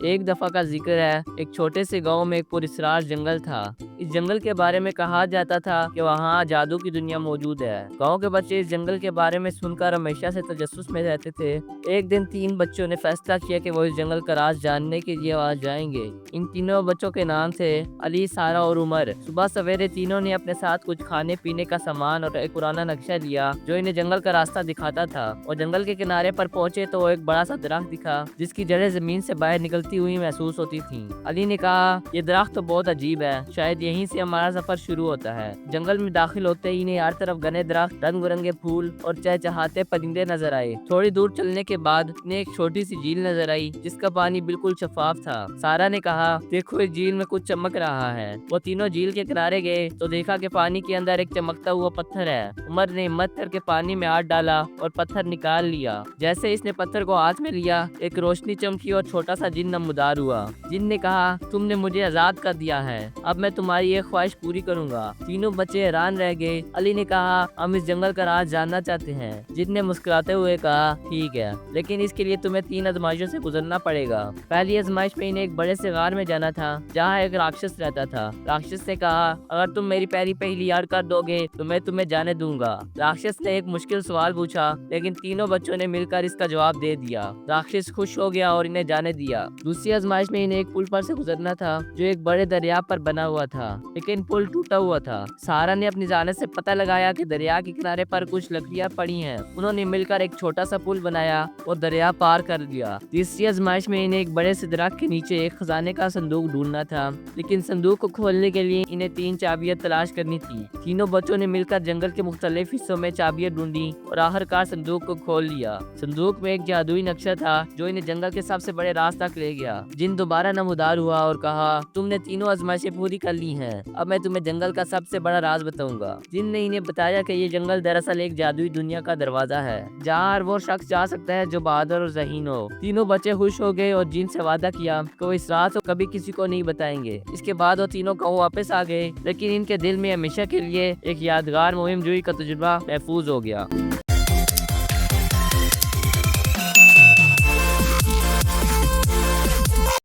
ایک دفعہ کا ذکر ہے، ایک چھوٹے سے گاؤں میں ایک پراسرار جنگل تھا۔ اس جنگل کے بارے میں کہا جاتا تھا کہ وہاں جادو کی دنیا موجود ہے۔ گاؤں کے بچے اس جنگل کے بارے میں سن کر ہمیشہ سے تجسس میں رہتے تھے۔ ایک دن 3 بچوں نے فیصلہ کیا کہ وہ اس جنگل کا راز جاننے کے لیے وہاں جائیں گے۔ ان تینوں بچوں کے نام تھے علی، سارا اور عمر۔ صبح سویرے تینوں نے اپنے ساتھ کچھ کھانے پینے کا سامان اور ایک پرانا نقشہ لیا جو انہیں جنگل کا راستہ دکھاتا تھا۔ اور جنگل کے کنارے پر پہنچے تو وہ ایک بڑا سا درخت دکھا جس کی جڑیں زمین سے باہر نکلتی ہوئی محسوس ہوتی تھیں۔ علی نے کہا، یہ درخت تو بہت عجیب ہے، شاید یہیں سے ہمارا سفر شروع ہوتا ہے۔ جنگل میں داخل ہوتے ہی انہیں ہر طرف گھنے درخت، رنگ برنگے پھول اور چہچہاتے پرندے نظر آئے۔ تھوڑی دور چلنے کے بعد انہیں ایک چھوٹی سی جھیل نظر آئی جس کا پانی بالکل شفاف تھا۔ سارا نے کہا، دیکھو اس جھیل میں کچھ چمک رہا ہے۔ وہ تینوں جھیل کے کنارے گئے تو دیکھا کہ پانی کے اندر ایک چمکتا ہوا پتھر ہے۔ عمر نے ہمت کر کے پانی میں ہاتھ ڈالا اور پتھر نکال لیا۔ جیسے اس نے پتھر کو ہاتھ میں لیا، ایک روشنی چمکی اور چھوٹا سا جن نمودار ہوا۔ جن نے کہا، تم نے مجھے آزاد کر دیا ہے، اب میں تمہاری ایک خواہش پوری کروں گا۔ تینوں بچے حیران رہ گئے۔ علی نے کہا، ہم اس جنگل کا راز جاننا چاہتے ہیں۔ جن نے مسکراتے ہوئے کہا، ٹھیک ہے، لیکن اس کے لیے تمہیں 3 آزمائشوں سے گزرنا پڑے گا۔ پہلی آزمائش میں انہیں ایک بڑے سے غار میں جانا تھا جہاں ایک راکشس رہتا تھا۔ راکشس نے کہا، اگر تم میری پہلی حل کر دو گے تو میں تمہیں جانے دوں گا۔ راکشس نے ایک مشکل سوال پوچھا لیکن تینوں بچوں نے مل کر اس کا جواب دے دیا۔ راکشس خوش ہو گیا اور انہیں جانے دیا۔ دوسری آزمائش میں انہیں ایک پل پر سے گزرنا تھا جو ایک بڑے دریا پر بنا ہوا تھا، لیکن پل ٹوٹا ہوا تھا۔ سارا نے اپنی ذہانت سے پتہ لگایا کہ دریا کے کنارے پر کچھ لکڑیاں پڑی ہیں۔ انہوں نے مل کر ایک چھوٹا سا پل بنایا اور دریا پار کر دیا۔ تیسری آزمائش میں انہیں ایک بڑے سے درخت کے نیچے ایک خزانے کا صندوق ڈھونڈنا تھا، لیکن صندوق کو کھولنے کے لیے انہیں 3 چابیاں تلاش کرنی تھی۔ تینوں بچوں نے مل کر جنگل کے مختلف حصوں میں چابیاں ڈھونڈی اور آخرکار صندوق کو کھول لیا۔ صندوق میں ایک جادوئی نقشہ تھا جو انہیں جنگل کے سب سے بڑے راز تک لے گیا۔ جن دوبارہ نمودار ہوا اور کہا، تم نے تینوں آزمائشیں پوری کر لی ہیں، اب میں تمہیں جنگل کا سب سے بڑا راز بتاؤں گا۔ جن نے انہیں بتایا کہ یہ جنگل دراصل ایک جادوئی دنیا کا دروازہ ہے جہاں ہر وہ شخص جا سکتا ہے جو بہادر اور ذہین ہو۔ تینوں بچے خوش ہو گئے اور جن سے وعدہ کیا کہ وہ اس راز کو کبھی کسی کو نہیں بتائیں گے۔ اس کے بعد وہ تینوں گاؤں واپس آ گئے، لیکن ان کے دل میں ہمیشہ کے لیے ایک یادگار مہم جوئی کا تجربہ محفوظ ہو گیا۔